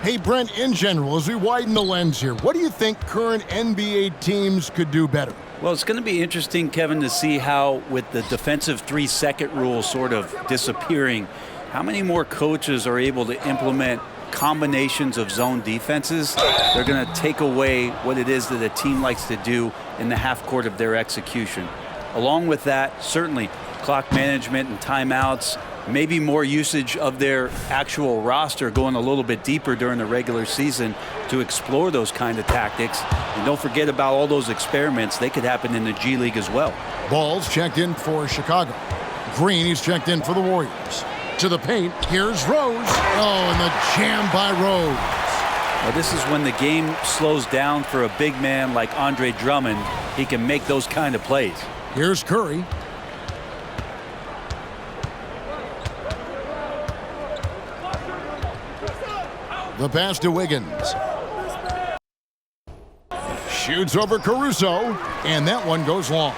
Hey, Brent, in general, as we widen the lens here, what do you think current NBA teams could do better? Well, it's going to be interesting, Kevin, to see how, with the defensive 3-second rule sort of disappearing, how many more coaches are able to implement combinations of zone defenses. They're going to take away what it is that a team likes to do in the half court of their execution. Along with that, certainly clock management and timeouts, maybe more usage of their actual roster going a little bit deeper during the regular season to explore those kind of tactics. And don't forget about all those experiments. They could happen in the G League as well. Ball's checked in for Chicago. Green, he's checked in for the Warriors. To the paint, here's Rose. Oh, and the jam by Rose. Well, this is when the game slows down for a big man like Andre Drummond. He can make those kind of plays. Here's Curry. The pass to Wiggins. Shoots over Caruso, and that one goes long.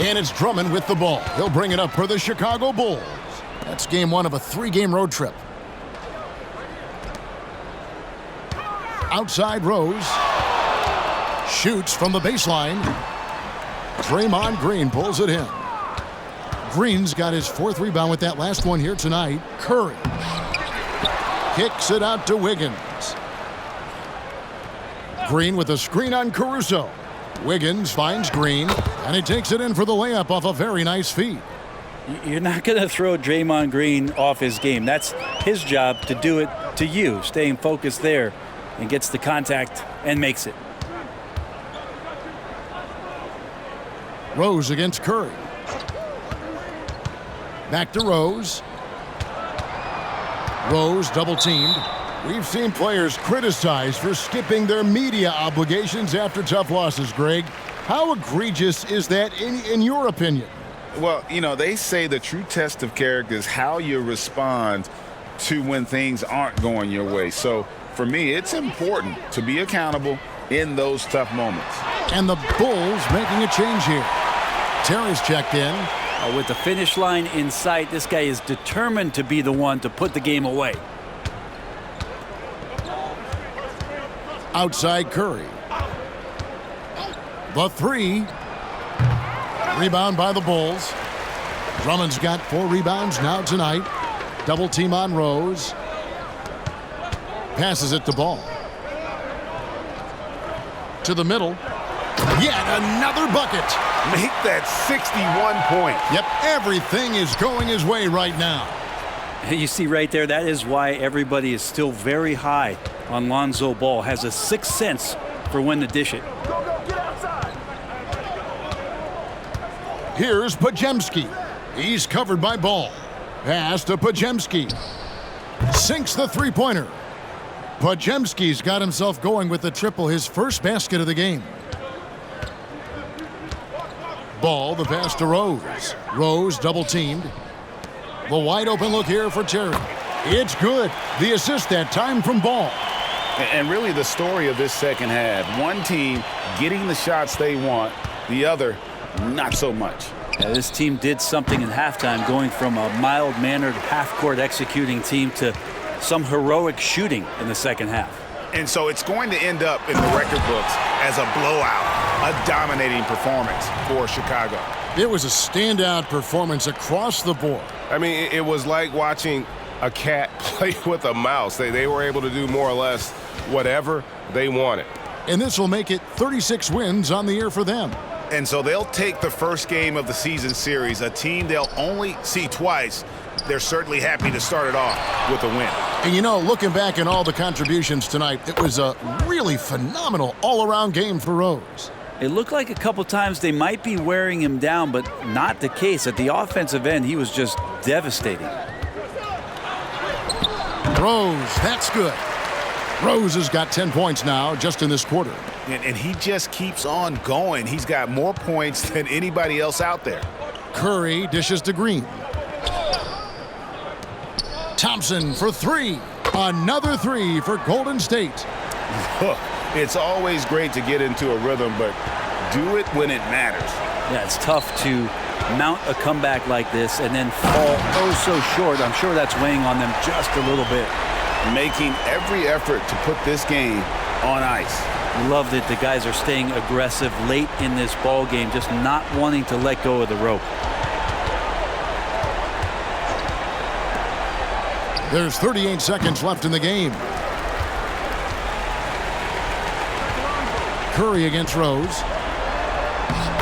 And it's Drummond with the ball. He'll bring it up for the Chicago Bulls. That's game one of a 3-game road trip. Outside Rose. Shoots from the baseline. Draymond Green pulls it in. Green's got his 4th rebound with that last one here tonight. Curry kicks it out to Wiggins. Green with a screen on Caruso. Wiggins finds Green, and he takes it in for the layup off a very nice feed. You're not going to throw Draymond Green off his game. That's his job to do it to you, staying focused there, and gets the contact and makes it. Rose against Curry. Back to Rose. Rose double teamed. We've seen players criticized for skipping their media obligations after tough losses, Greg. How egregious is that in your opinion? Well, you know, they say the true test of character is how you respond to when things aren't going your way. So for me, it's important to be accountable in those tough moments. And the Bulls making a change here. Terry's checked in. With the finish line in sight, this guy is determined to be the one to put the game away. Outside Curry. The 3. Rebound by the Bulls. Drummond's got 4 rebounds now tonight. Double team on Rose. Passes it to Ball. To the middle. Yet another bucket. Make that 61 points. Yep, everything is going his way right now. You see right there, that is why everybody is still very high on Lonzo Ball. Has a 6th sense for when to dish it. Here's Podziemski. He's covered by Ball. Pass to Podziemski. Sinks the three-pointer. Podziemski's got himself going with the triple, his first basket of the game. Ball, the pass to Rose. Rose double-teamed. The wide-open look here for Terry. It's good. The assist that time from Ball. And really the story of this second half, one team getting the shots they want, the other not so much. Yeah, this team did something in halftime, going from a mild-mannered half-court executing team to some heroic shooting in the second half. And so it's going to end up in the record books as a blowout, a dominating performance for Chicago. It was a standout performance across the board. I mean, it was like watching a cat play with a mouse. They were able to do more or less whatever they wanted. And this will make it 36 wins on the year for them. And so they'll take the first game of the season series, a team they'll only see twice, they're certainly happy to start it off with a win. And you know, looking back at all the contributions tonight, it was a really phenomenal all-around game for Rose. It looked like a couple times they might be wearing him down, but not the case. At the offensive end, he was just devastating. Rose, that's good. Rose has got 10 points now just in this quarter. And he just keeps on going. He's got more points than anybody else out there. Curry dishes to Green. Thompson for three. Another three for Golden State. Look, it's always great to get into a rhythm, but do it when it matters. Yeah, it's tough to mount a comeback like this and then fall oh so short. I'm sure that's weighing on them just a little bit. Making every effort to put this game on ice. Love that the guys are staying aggressive late in this ball game, just not wanting to let go of the rope. There's 38 seconds left in the game. Curry against Rose.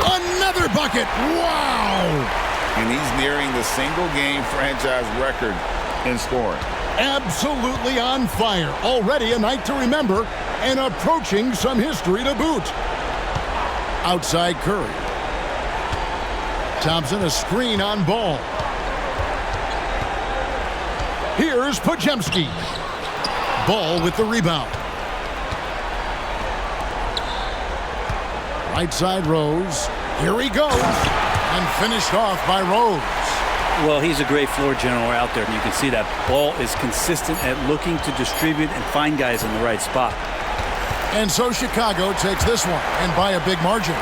Another bucket. Wow! And he's nearing the single-game franchise record in scoring. Absolutely on fire. Already a night to remember and approaching some history to boot. Outside Curry. Thompson a screen on Ball. Here's Podziemski. Ball with the rebound. Right side Rose. Here he goes. And finished off by Rose. Well, he's a great floor general out there. And you can see that Ball is consistent at looking to distribute and find guys in the right spot. And so Chicago takes this one, and by a big margin.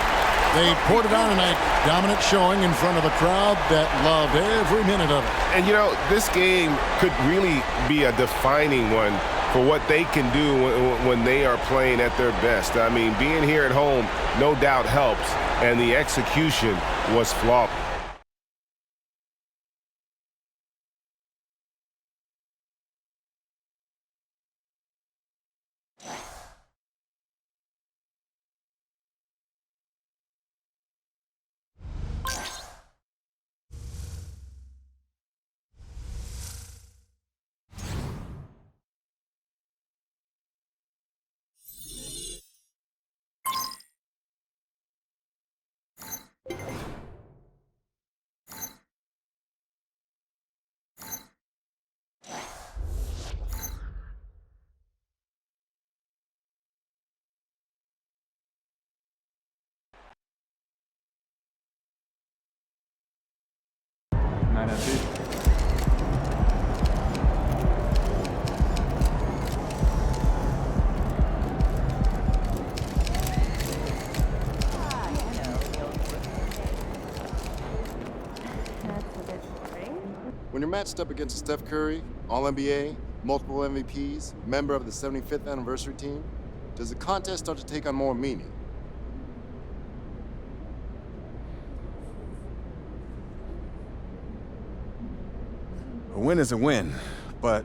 They poured it on tonight. Dominant showing in front of a crowd that loved every minute of it. And, you know, this game could really be a defining one for what they can do when they are playing at their best. I mean, being here at home no doubt helps, and the execution was flawless. When you're matched up against Steph Curry, All-NBA, multiple MVPs, member of the 75th anniversary team, does the contest start to take on more meaning? A win is a win, but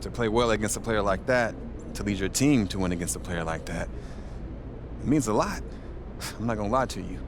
to play well against a player like that, to lead your team to win against a player like that, it means a lot. I'm not gonna lie to you.